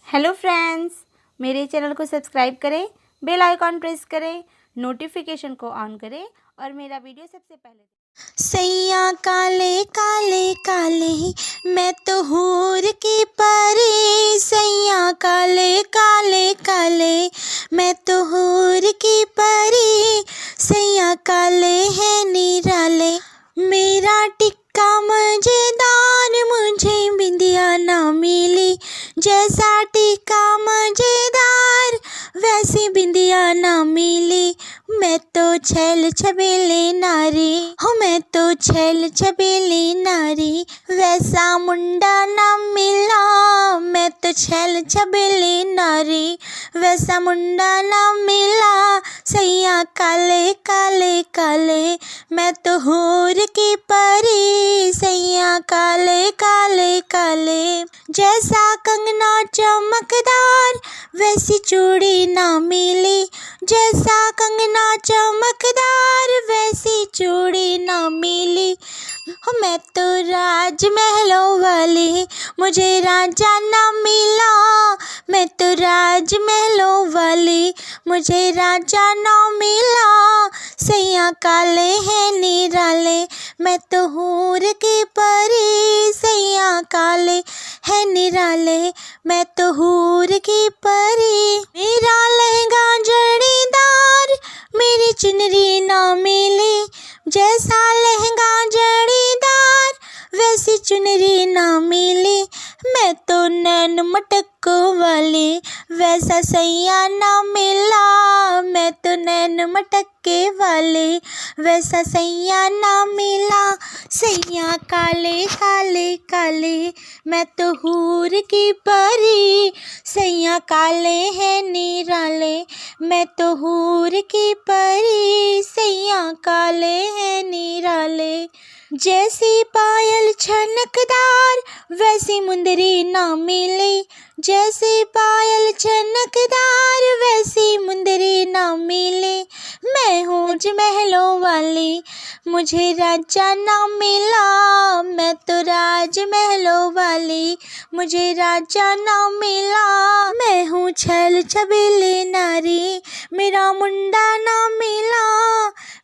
Hello friends, मेरे channel को subscribe करें, बेल आइकॉन प्रेस करें, नोटिफिकेशन को ऑन करें और मेरा वीडियो सबसे पहले सैया काले काले काले मैं तो हूर की परी। सैया काले काले काले मैं तो हूर की परी। सैया काले है निराले मेरा टिक्का मजेदार। मुझे बिंदिया ना मिली जैसा टिक्का मजेदार, वैसी बिंदिया ना मिली। मैं तो छैल छबीली नारी हूँ, मैं तो छैल छबीली नारी, वैसा मुंडा ना मिला। मैं तो छैल छबीली नारी, वैसा मुंडा ना मिला। सैया काले काले काले मैं तो हूर की परी। सैया काले काले काले जैसा कंगना चमकदार, वैसी चूड़ी ना मिली। जैसा कंगना चमकदार, वैसी चूड़ी ना मिली। हो मैं तो राजमहलों वाली, मुझे राजा ना मिला। मैं तो राजमहलों वाली, मुझे राजा ना मिला। सैया काले हैं निराले मैं तो हूर की परी। सैया काले है निराले मैं तो हूर की परी। मेरा लहंगा जड़ीदार, मेरी चुनरी ना मिली। जैसा लहंगा जड़ीदार, वैसी चुनरी ना मिली। मैं तो नैन मटको वाली, वैसा सैया ना मिला। मैं तो नैन मटके वाली, वैसा सैया ना मिला। सैया काले काले काले मैं तो हूर की परी। सैया काले हैं निराले मैं तो हूर की परी। सैया काले हैं निराले जैसी पायल छनकदार, वैसी मुंदरी ना मिली। जैसी पायल छनकदार, वैसी मुंदरी ना मिली। मैं हूँ महलों वाली, मुझे राजा ना मिला। मैं तो राजमहलों वाली, मुझे राजा ना मिला। मैं हूँ छैल छबीली नारी, मेरा मुंडा ना मिला।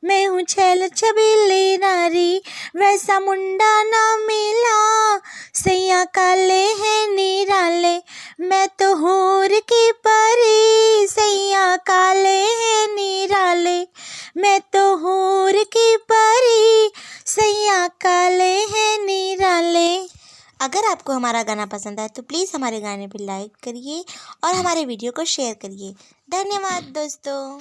मैं हूँ छैल छबीली नारी, वैसा मुंडा ना मिला। सैया काले हैं निराले मैं तो हूर की परी। सैया काले हैं निराले मैं तो हूर की परी। सैया काले हैं निराले। अगर आपको हमारा गाना पसंद आए तो प्लीज़ हमारे गाने पर लाइक करिए और हमारे वीडियो को शेयर करिए। धन्यवाद दोस्तों।